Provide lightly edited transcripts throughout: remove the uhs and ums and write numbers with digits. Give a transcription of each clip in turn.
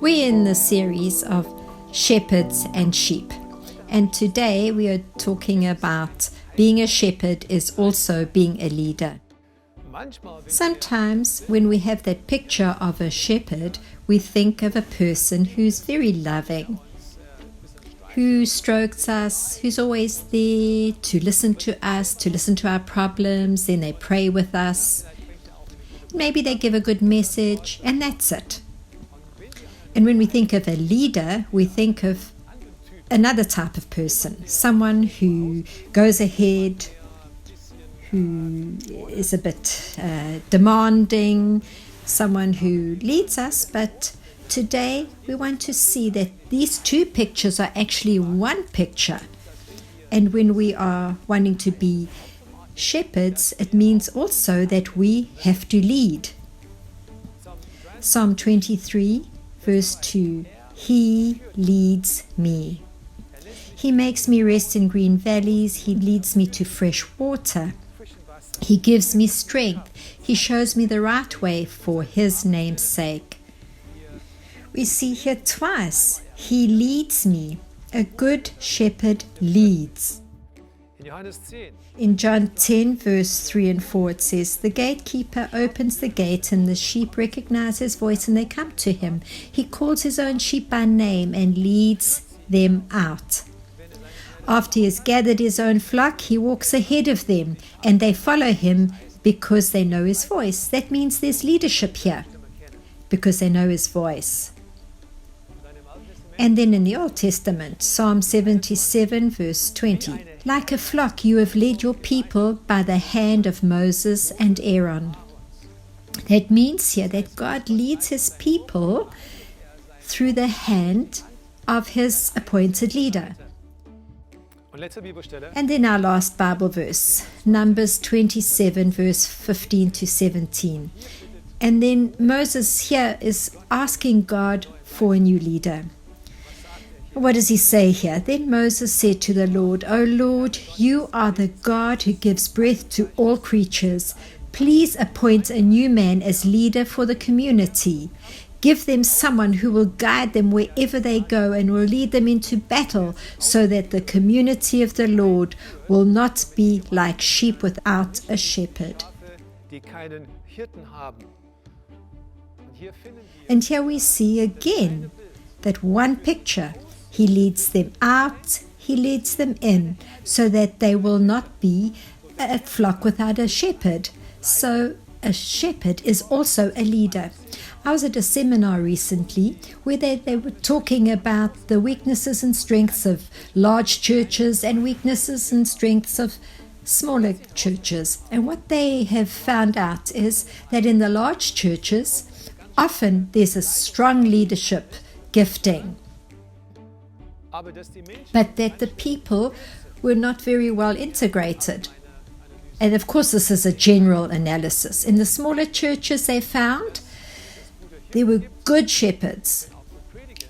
We're in the series of shepherds and sheep, and today we are talking about being a shepherd is also being a leader. Sometimes when we have that picture of a shepherd, we think of a person who's very loving, who strokes us, who's always there to listen to us, to listen to our problems, then they pray with us. Maybe they give a good message, and that's it. And when we think of a leader, we think of another type of person, someone who goes ahead, who is a bit demanding, someone who leads us. But today we want to see that these two pictures are actually one picture. And when we are wanting to be shepherds, it means also that we have to lead. Psalm 23 Verse 2, He leads me. He makes me rest in green valleys. He leads me to fresh water. He gives me strength. He shows me the right way for His name's sake. We see here twice, He leads me. A good shepherd leads. In John 10, verse 3 and 4, it says, The gatekeeper opens the gate, and the sheep recognize his voice, and they come to him. He calls his own sheep by name and leads them out. After he has gathered his own flock, he walks ahead of them, and they follow him because they know his voice. That means there's leadership here, because they know his voice. And then in the Old Testament, Psalm 77, verse 20, Like a flock you have led your people by the hand of Moses and Aaron. That means here that God leads His people through the hand of His appointed leader. And then our last Bible verse, Numbers 27, verse 15 to 17. And then Moses here is asking God for a new leader. What does he say here? Then Moses said to the Lord, O Lord, you are the God who gives breath to all creatures. Please appoint a new man as leader for the community. Give them someone who will guide them wherever they go and will lead them into battle, so that the community of the Lord will not be like sheep without a shepherd. And here we see again that one picture. He leads them out, He leads them in, so that they will not be a flock without a shepherd. So a shepherd is also a leader. I was at a seminar recently where they were talking about the weaknesses and strengths of large churches and weaknesses and strengths of smaller churches. And what they have found out is that in the large churches, often there's a strong leadership gifting, but that the people were not very well integrated. And of course, this is a general analysis. In the smaller churches, they found there were good shepherds.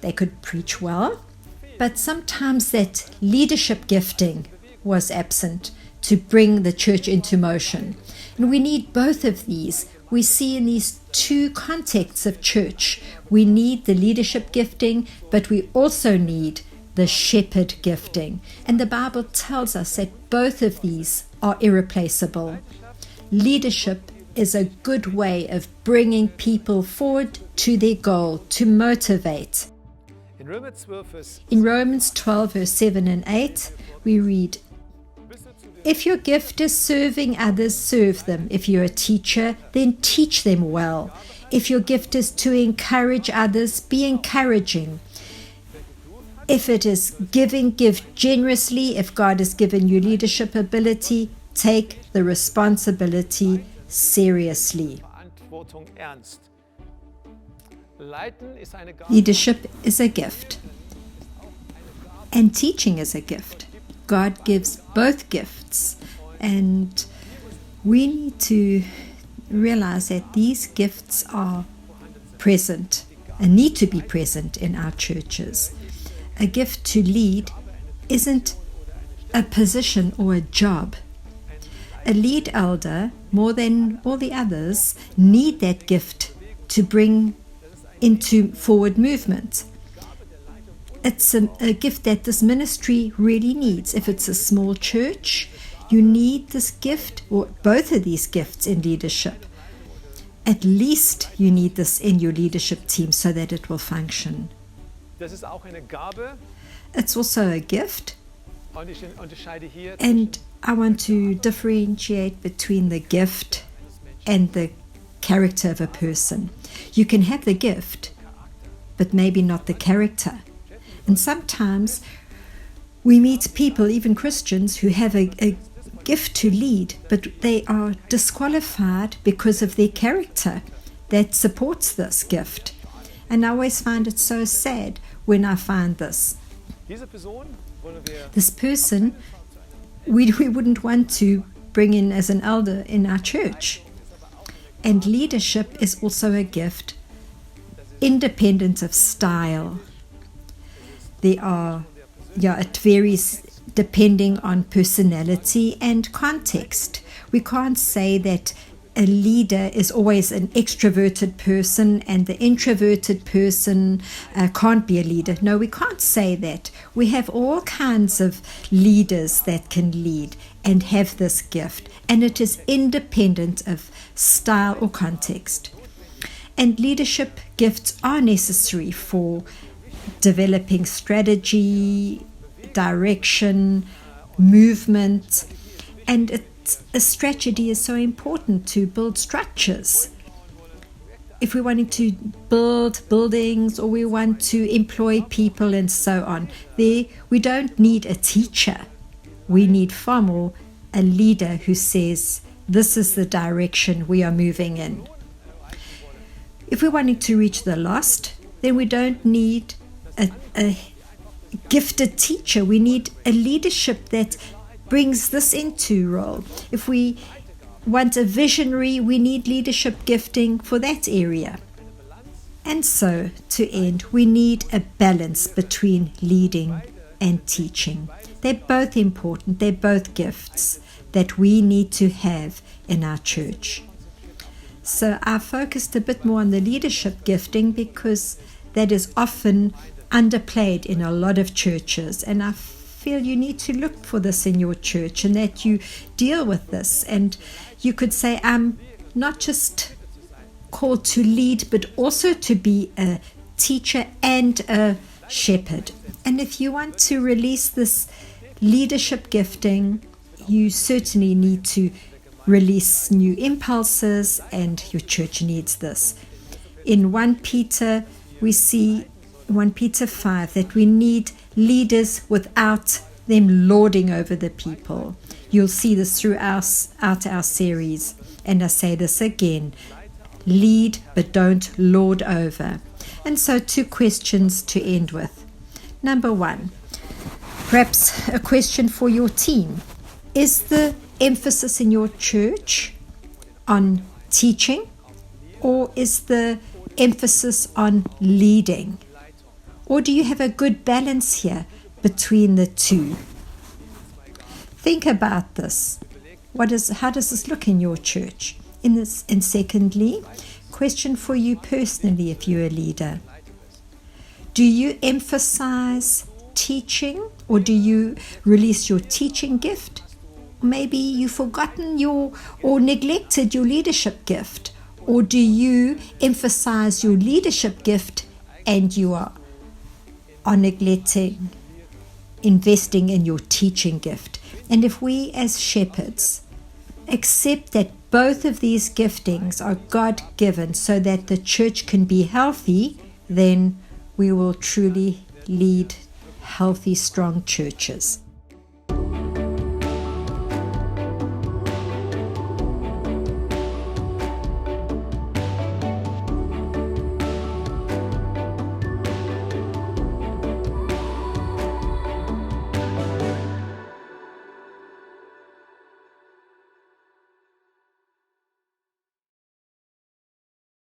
They could preach well, but sometimes that leadership gifting was absent to bring the church into motion. And we need both of these. We see in these two contexts of church, we need the leadership gifting, but we also need the shepherd gifting. And the Bible tells us that both of these are irreplaceable. Leadership is a good way of bringing people forward to their goal, to motivate. In Romans 12, verse 7 and 8, we read, If your gift is serving others, serve them. If you're a teacher, then teach them well. If your gift is to encourage others, be encouraging. If it is giving, give generously. If God has given you leadership ability, take the responsibility seriously. Leadership is a gift, and teaching is a gift. God gives both gifts, and we need to realize that these gifts are present and need to be present in our churches. A gift to lead isn't a position or a job. A lead elder, more than all the others, need that gift to bring into forward movement. It's a gift that this ministry really needs. If it's a small church, you need this gift, or both of these gifts in leadership. At least you need this in your leadership team so that it will function. It's also a gift. And I want to differentiate between the gift and the character of a person. You can have the gift, but maybe not the character. And sometimes we meet people, even Christians, who have a gift to lead, but they are disqualified because of their character that supports this gift. And I always find it so sad when I find this. This person, we wouldn't want to bring in as an elder in our church. And leadership is also a gift, independent of style. It varies depending on personality and context. We can't say that a leader is always an extroverted person and the introverted person can't be a leader. No, we can't say that. We have all kinds of leaders that can lead and have this gift, and it is independent of style or context. And leadership gifts are necessary for developing strategy, direction, movement, and a strategy is so important to build structures. If we're wanting to build buildings or we want to employ people and so on, we don't need a teacher. We need far more a leader who says, this is the direction we are moving in. If we're wanting to reach the lost, then we don't need a gifted teacher. We need a leadership that brings this into role. If we want a visionary, we need leadership gifting for that area. And so, to end, we need a balance between leading and teaching. They're both important. They're both gifts that we need to have in our church. So I focused a bit more on the leadership gifting because that is often underplayed in a lot of churches, and I feel you need to look for this in your church and that you deal with this. And you could say, I'm not just called to lead, but also to be a teacher and a shepherd. And if you want to release this leadership gifting, you certainly need to release new impulses, and your church needs this. In 1 Peter, we see 1 Peter 5 that we need leaders without them lording over the people. You'll see this throughout our series. And I say this again, lead but don't lord over. And so 2 questions to end with. Number 1, perhaps a question for your team. Is the emphasis in your church on teaching, or is the emphasis on leading? Or do you have a good balance here between the two? Think about this. How does this look in your church? And secondly, question for you personally if you're a leader. Do you emphasize teaching, or do you release your teaching gift? Maybe you've forgotten or neglected your leadership gift. Or do you emphasize your leadership gift and you are neglecting investing in your teaching gift? And if we as shepherds accept that both of these giftings are God-given so that the church can be healthy, then we will truly lead healthy, strong churches.